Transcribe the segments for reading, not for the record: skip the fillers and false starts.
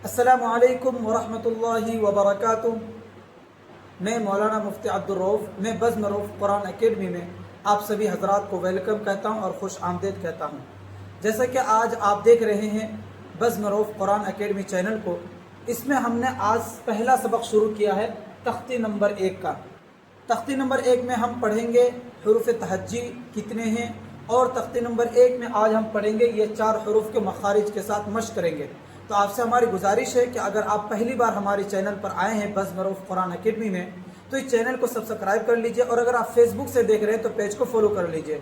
अस्सलामु अलैकुम वरहमतुल्लाहि वबरकातुह। मैं मौलाना मुफ्ती अब्दुल रऊफ़, मैं बज़्म रऊफ़ कुरान एकेडमी में आप सभी हजरात को वेलकम कहता हूँ और खुश आमदीद कहता हूँ। जैसा कि आज आप देख रहे हैं बज़्म रऊफ़ कुरान एकेडमी चैनल को, इसमें हमने आज पहला सबक शुरू किया है तख्ती नंबर 1 का। तख्ती नंबर 1 में हम पढ़ेंगे हुरूफ़ तहज्जी कितने हैं, और तख्ती नंबर 1 में आज हम पढ़ेंगे ये 4 हुरूफ़ के मखारिज के साथ मश्क करेंगे। तो आपसे हमारी गुजारिश है कि अगर आप पहली बार हमारे चैनल पर आए हैं बज़्म रऊफ़ कुरान एकेडमी में, तो इस चैनल को सब्सक्राइब कर लीजिए, और अगर आप फेसबुक से देख रहे हैं तो पेज को फॉलो कर लीजिए,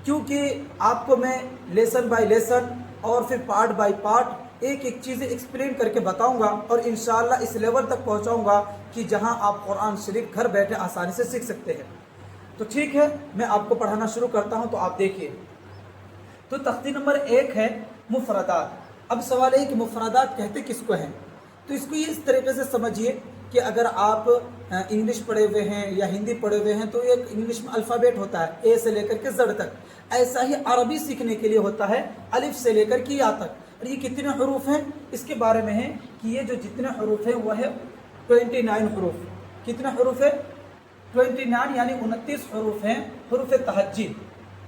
क्योंकि आपको मैं लेसन बाय लेसन और फिर पार्ट बाय पार्ट एक एक चीज़ें एक्सप्लेन करके बताऊंगा और इंशाअल्लाह इस लेवल तक पहुंचाऊंगा कि जहां आप कुरान शरीफ घर बैठे आसानी से सीख सकते हैं। तो ठीक है, मैं आपको पढ़ाना शुरू करता हूं। तो आप देखिए, तो तख्ती नंबर 1 है मुफरदात। अब सवाल है कि मुफरदात कहते किसको हैं। तो इसको ये इस तरीके से समझिए कि अगर आप इंग्लिश पढ़े हुए हैं या हिंदी पढ़े हुए हैं तो एक इंग्लिश में अल्फ़ाबेट होता है ए से लेकर के ज़ड तक, ऐसा ही अरबी सीखने के लिए होता है अलिफ से लेकर के या तक। और ये कितने हरूफ हैं इसके बारे में है कि ये जो जितने हरूफ हैं वह है 29 हरूफ। कितने हरूफ है? 29 यानी 29 हरूफ हैं हुरूफ़ तहज्जी।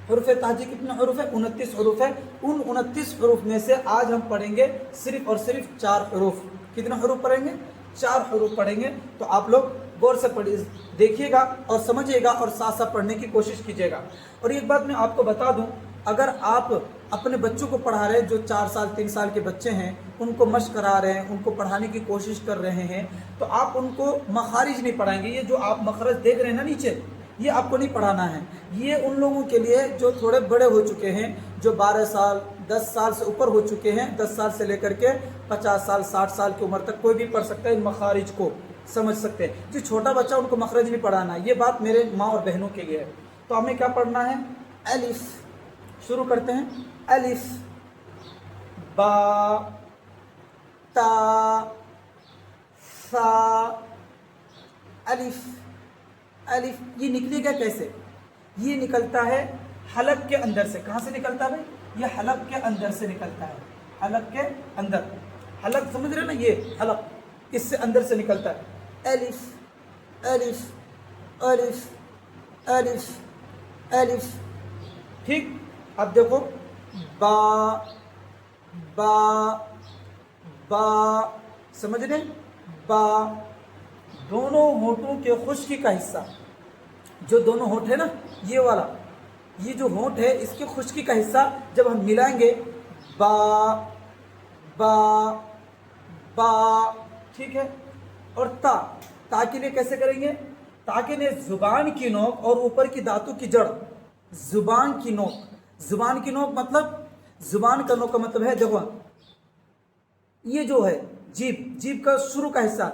हुरूफ़ तहज्जी कितने हरूफ है? 29 हरूफ है। उन 29 हरूफ में से आज हम पढ़ेंगे सिर्फ और सिर्फ 4 हरूफ। कितने हरूफ पढ़ेंगे? 4 हरूफ पढ़ेंगे। तो आप लोग गौर से देखिएगा और समझिएगा और साथ साथ पढ़ने की कोशिश कीजिएगा। और एक बात मैं आपको बता दूं, अगर आप अपने बच्चों को पढ़ा रहे हैं जो 4 साल 3 साल के बच्चे हैं, उनको मश्क करा रहे हैं, उनको पढ़ाने की कोशिश कर रहे हैं, तो आप उनको मखारिज नहीं पढ़ाएंगे। ये जो आप मखरज देख रहे हैं ना नीचे, ये आपको नहीं पढ़ाना है। ये उन लोगों के लिए जो थोड़े बड़े हो चुके हैं, जो 12 साल 10 साल से ऊपर हो चुके हैं। 10 साल से लेकर के 50 साल 60 साल की उम्र तक कोई भी पढ़ सकता है, इन मखारिज को समझ सकते हैं। जो छोटा बच्चा उनको मखरज नहीं पढ़ाना है। ये बात मेरे माँ और बहनों के लिए है। तो हमें क्या पढ़ना है? अलिफ। शुरू करते हैं। अलिफ, बा, ता, सा, अलिफ। अलिफ ये निकलेगा कैसे? ये निकलता है हलक के अंदर से। कहाँ से निकलता है भाई? ये हलक के अंदर से निकलता है। हलक के अंदर, हलक समझ रहे ना, ये हलक, इससे अंदर से निकलता है। अलिफ, अलिफ, अलिफ, अलिफ, अलिफ। ठीक, अब देखो, बा, बा, बा, समझ रहे? बा, दोनों होठों के खुश्की का हिस्सा, जो दोनों होठ है ना, ये वाला, ये जो होठ है इसके खुश्की का हिस्सा जब हम मिलाएंगे, बा, बा, बा, ठीक है। और ता, ता के लिए कैसे करेंगे? ता के लिए जुबान की नोक और ऊपर की दांतों की जड़। जुबान की नोक, जुबान की नोक मतलब, जुबान का नोक का मतलब है, देखो ये जो है जीभ, जीभ का शुरू का हिस्सा,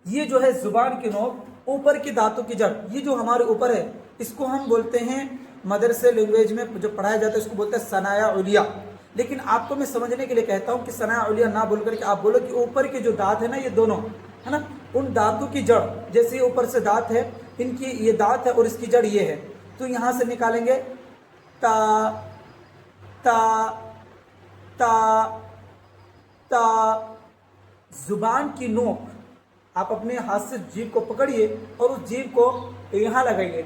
ये जो है जुबान की नोक, ऊपर की दांतों की जड़, ये जो हमारे ऊपर है, इसको हम बोलते हैं मदरसे लैंग्वेज में जो पढ़ाया जाता है इसको बोलते हैं सनाया उलिया। लेकिन आपको मैं समझने के लिए कहता हूँ कि सनाया उलिया ना बोल करके आप बोलो कि ऊपर के जो दांत है ना, ये दोनों है ना, उन दांतों की जड़, जैसे ऊपर से दांत है, इनकी ये दांत है और इसकी जड़ ये है। तो यहाँ से निकालेंगे ता, ता, ता, ता। जुबान की नोक आप अपने हाथ से जीभ को पकड़िए और उस जीभ को यहाँ लगाइए,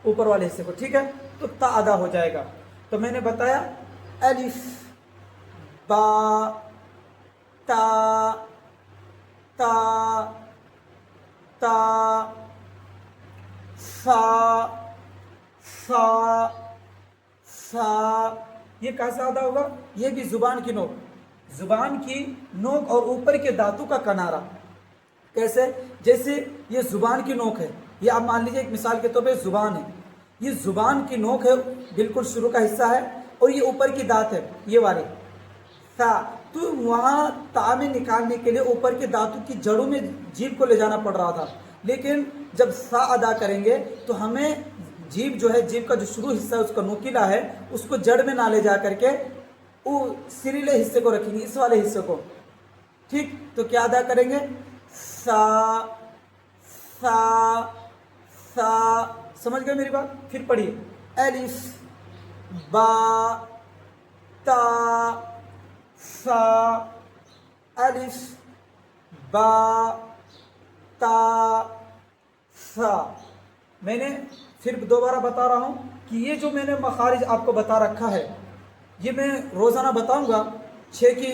ऊपर वाले हिस्से को, ठीक है। तो ता अदा हो जाएगा। तो मैंने बताया अलिफ, बा, ता, ता, ता, सा, सा, सा। ये कैसा अदा होगा? ये भी जुबान की नोक, जुबान की नोक और ऊपर के दांतों का किनारा। कैसे? जैसे ये जुबान की नोक है, ये आप मान लीजिए एक मिसाल के तौर पे जुबान है, ये जुबान की नोक है, बिल्कुल शुरू का हिस्सा है, और ये ऊपर की दांत है, ये वाले सा। तो वहाँ ता में निकालने के लिए ऊपर के दांतों की जड़ों में जीभ को ले जाना पड़ रहा था, लेकिन जब सा अदा करेंगे तो हमें जीभ जो है, जीभ का जो शुरू हिस्सा है उसका नोकीला है, उसको जड़ में ना ले जा करके वो सिरीले हिस्से को रखेंगे, इस वाले हिस्से को, ठीक। तो क्या अदा करेंगे? सा, सा, सा। समझ गए मेरी बात? फिर पढ़िए, अलिफ, बा, ता, सा, अलिफ बा ता सा। मैंने फिर दोबारा बता रहा हूँ कि ये जो मैंने मखारिज आपको बता रखा है, ये मैं रोज़ाना बताऊँगा, 6 की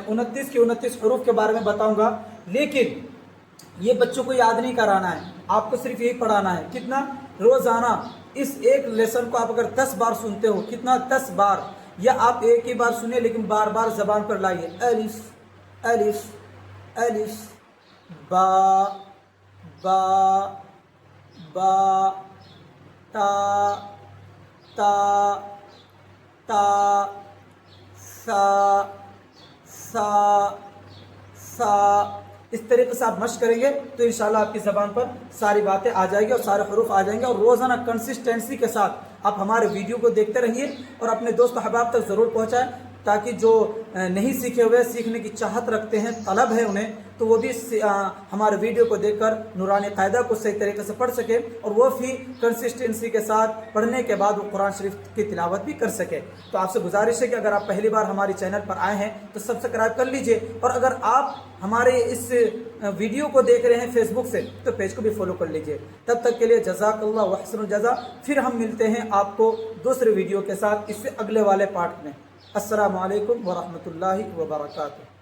29 के 29 हरूफ के बारे में बताऊँगा, लेकिन ये बच्चों को याद नहीं कराना है, आपको सिर्फ यही पढ़ाना है। कितना? रोज़ाना इस एक लेसन को आप अगर 10 बार सुनते हो, कितना? 10 बार, या आप एक ही बार सुने लेकिन बार बार ज़बान पर लाइए। अलिफ अलिफ अलिफ बा बा बा ता ता ता सा सा सा। इस तरीके से आप मश्क करेंगे तो इंशाल्लाह आपकी ज़बान पर सारी बातें आ जाएगी और सारे हरूफ आ जाएंगे। और रोज़ाना कंसिस्टेंसी के साथ आप हमारे वीडियो को देखते रहिए और अपने दोस्त अहबाब तक ज़रूर पहुँचाएं, ताकि जो नहीं सीखे हुए, सीखने की चाहत रखते हैं, तलब है उन्हें, तो वो भी हमारे वीडियो को देखकर नूरानी कायदा को सही तरीके से पढ़ सके और वो भी कंसिस्टेंसी के साथ पढ़ने के बाद वो कुरान शरीफ की तिलावत भी कर सके। तो आपसे गुजारिश है कि अगर आप पहली बार हमारे चैनल पर आए हैं तो सब्सक्राइब कर लीजिए, और अगर आप हमारे इस वीडियो को देख रहे हैं फेसबुक से तो पेज को भी फॉलो कर लीजिए। तब तक के लिए जज़ाकल्लाह व अहसनुल जज़ा। फिर हम मिलते हैं आपको दूसरे वीडियो के साथ, इससे अगले वाले पार्ट में। अस्सलामु अलैकुम व रहमतुल्लाहि व बरकातुहू।